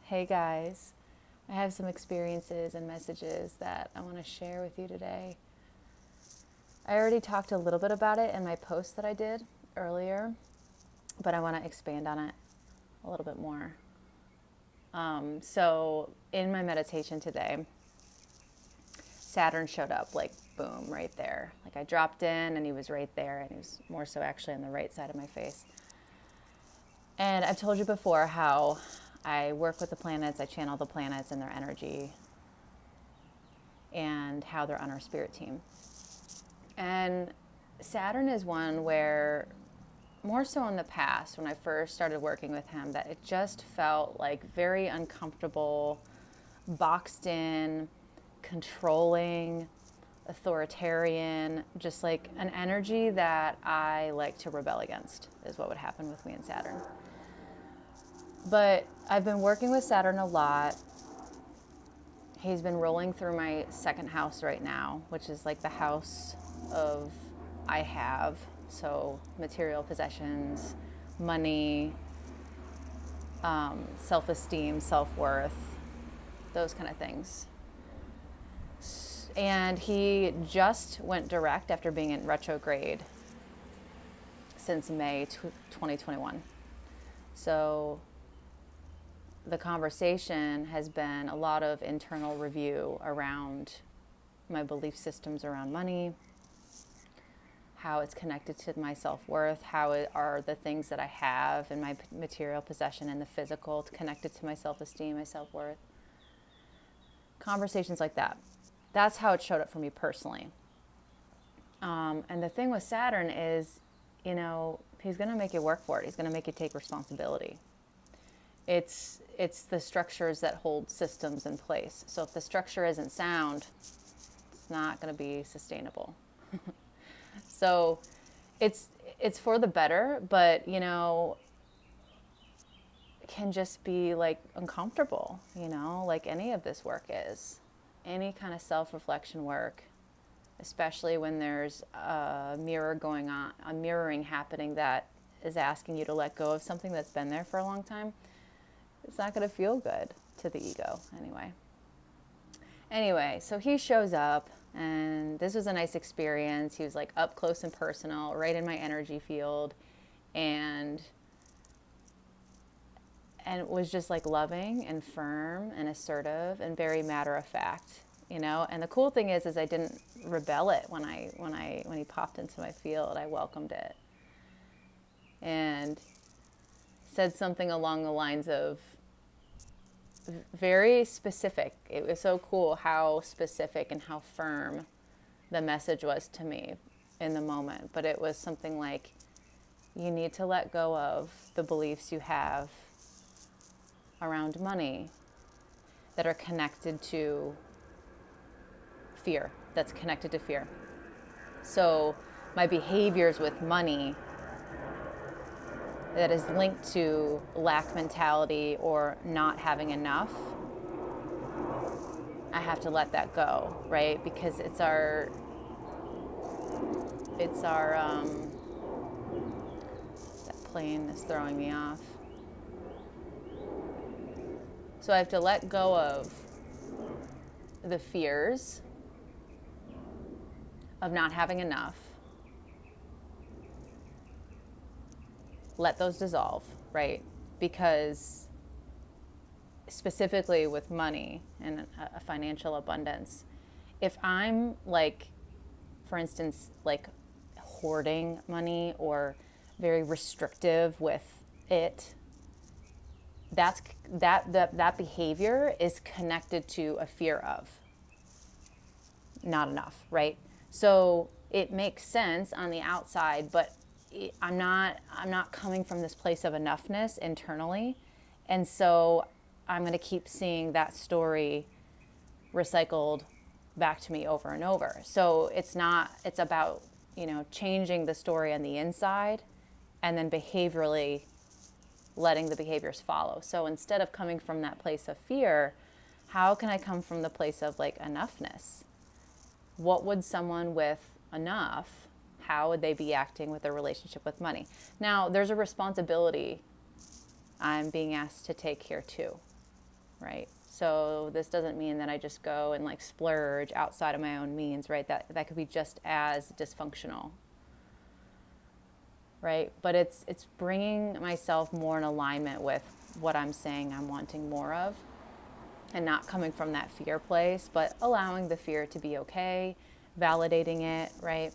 Hey guys, I have some experiences and messages that I want to share with you today. I already talked a little bit about it in my post that I did earlier, but I want to expand on it a little bit more. So, in my meditation today, Saturn showed up like boom, right there. Like I dropped in and he was right there, and he was more so actually on the right side of my face. And I've told you before how I work with the planets, I channel the planets and their energy, and how they're on our spirit team. And Saturn is one where, more so in the past, when I first started working with him, that it just felt like very uncomfortable, boxed in, controlling, authoritarian, just like an energy that I like to rebel against, is what would happen with me and Saturn. But I've been working with Saturn a lot. He's been rolling through my second house right now, which is like the house of I have. So material possessions, money, self-esteem, self-worth, those kind of things. And he just went direct after being in retrograde since May 2021. So the conversation has been a lot of internal review around my belief systems around money, how it's connected to my self-worth, how are the things that I have in my material possession and the physical connected to my self-esteem, my self-worth. Conversations like that. That's how it showed up for me personally. And the thing with Saturn is, he's going to make you work for it. He's going to make you take responsibility. It's the structures that hold systems in place. So if the structure isn't sound, it's not going to be sustainable. So it's for the better, but it can just be like uncomfortable, like any of this work is. Any kind of self-reflection work, especially when there's a mirroring happening that is asking you to let go of something that's been there for a long time. It's not going to feel good to the ego anyway. So he shows up, and this was a nice experience. He was like up close and personal, right in my energy field, and it was just like loving and firm and assertive and very matter of fact, And the cool thing is I didn't rebel it when he popped into my field. I welcomed it and said something along the lines of, very specific. It was so cool how specific and how firm the message was to me in the moment. But it was something like, you need to let go of the beliefs you have around money that are connected to fear, that's connected to fear. So my behaviors with money that is linked to lack mentality or not having enough, I have to let that go, right? Because that plane is throwing me off. So I have to let go of the fears of not having enough. Let those dissolve, right? Because specifically with money and a financial abundance, if I'm like, for instance, like hoarding money or very restrictive with it, that behavior is connected to a fear of not enough, right? So it makes sense on the outside, but I'm not coming from this place of enoughness internally. And so I'm going to keep seeing that story recycled back to me over and over. So it's about, changing the story on the inside and then behaviorally letting the behaviors follow. So instead of coming from that place of fear, how can I come from the place of like enoughness? What would someone with enough, how would they be acting with their relationship with money? Now, there's a responsibility I'm being asked to take here too. right? So this doesn't mean that I just go and like splurge outside of my own means, right? That could be just as dysfunctional, right? But it's bringing myself more in alignment with what I'm saying I'm wanting more of, and not coming from that fear place, but allowing the fear to be okay, validating it, right?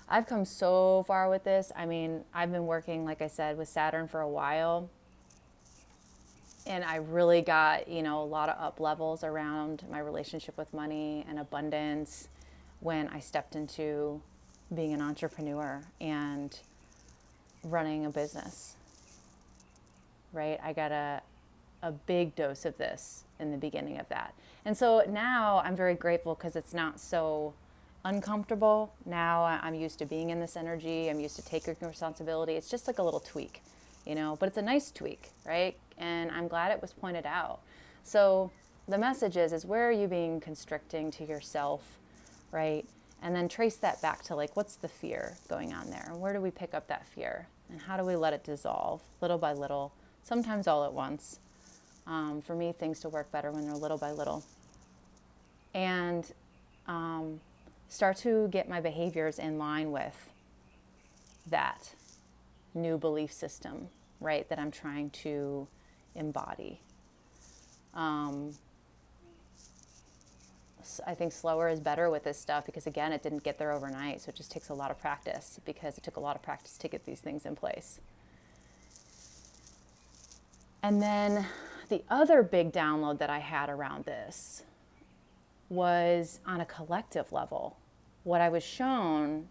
I've come so far with this. I mean, I've been working, like I said, with Saturn for a while. And I really got, a lot of up levels around my relationship with money and abundance when I stepped into being an entrepreneur and running a business, right? I got a big dose of this in the beginning of that. And so now I'm very grateful because it's not so uncomfortable. Now I'm used to being in this energy. I'm used to taking responsibility. It's just like a little tweak, but it's a nice tweak, right? And I'm glad it was pointed out. So the message is where are you being constricting to yourself, right? And then trace that back to like, what's the fear going on there? And where do we pick up that fear? And how do we let it dissolve little by little, sometimes all at once? For me, things to work better when they're little by little. And start to get my behaviors in line with that new belief system, right, that I'm trying to embody. I think slower is better with this stuff because, again, it didn't get there overnight. So it just takes a lot of practice because it took a lot of practice to get these things in place. And then the other big download that I had around this was on a collective level. What I was shown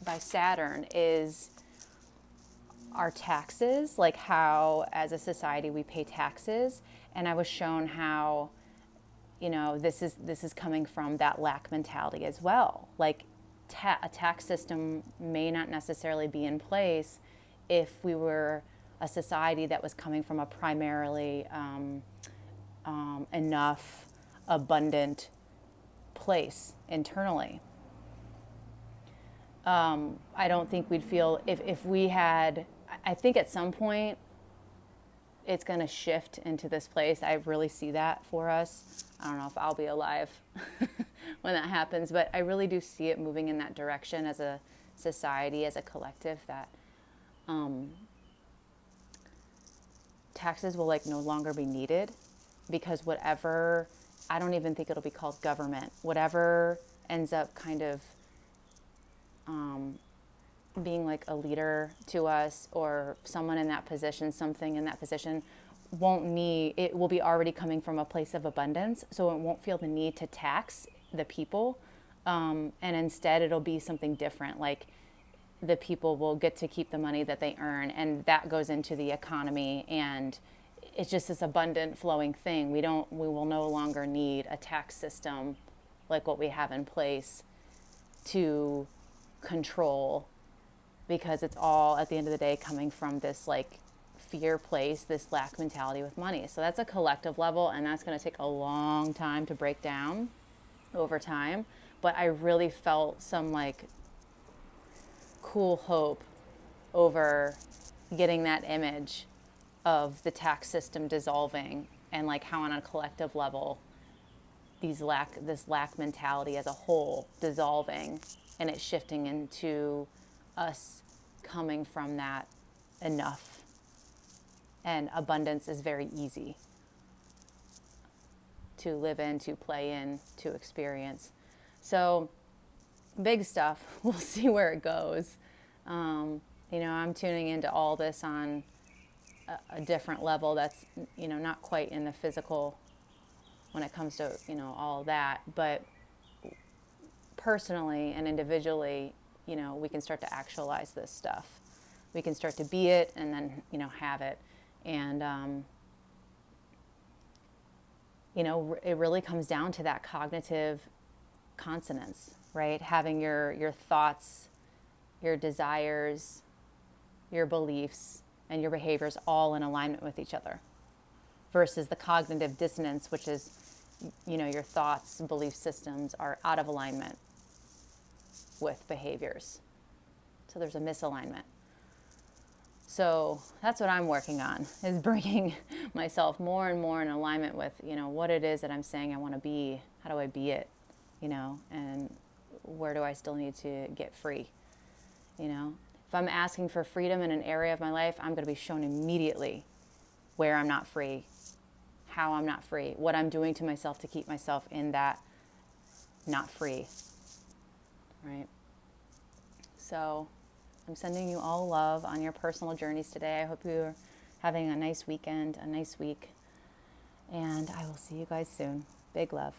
by Saturn is our taxes, like how as a society we pay taxes. And I was shown how, this is coming from that lack mentality as well. Like a tax system may not necessarily be in place if we were a society that was coming from a primarily enough, abundant place internally. I don't think we'd feel, if we had, I think at some point it's going to shift into this place. I really see that for us. I don't know if I'll be alive when that happens, but I really do see it moving in that direction as a society, as a collective, that taxes will like no longer be needed, because whatever, I don't even think it'll be called government, whatever ends up kind of being like a leader to us, or someone in that position, something in that position, it will be already coming from a place of abundance, so it won't feel the need to tax the people, and instead it'll be something different, like the people will get to keep the money that they earn, and that goes into the economy, and it's just this abundant flowing thing. We will no longer need a tax system like what we have in place to control, because it's all at the end of the day coming from this like fear place, this lack mentality with money. So that's a collective level, and that's going to take a long time to break down over time. But I really felt some like cool hope over getting that image of the tax system dissolving, and like how on a collective level this lack mentality as a whole dissolving, and it shifting into us coming from that enough, and abundance is very easy to live in, to play in, to experience. So big stuff. We'll see where it goes. I'm tuning into all this on a different level that's, not quite in the physical when it comes to, all that. But personally and individually, we can start to actualize this stuff. We can start to be it and then, have it. And, it really comes down to that cognitive consonance, right? Having your thoughts, your desires, your beliefs, and your behaviors all in alignment with each other, versus the cognitive dissonance, which is, your thoughts, belief systems are out of alignment with behaviors. So there's a misalignment. So that's what I'm working on, is bringing myself more and more in alignment with, what it is that I'm saying I want to be. How do I be it? And where do I still need to get free? If I'm asking for freedom in an area of my life, I'm going to be shown immediately where I'm not free, how I'm not free, what I'm doing to myself to keep myself in that not free, right? So I'm sending you all love on your personal journeys today. I hope you're having a nice weekend, a nice week, and I will see you guys soon. Big love.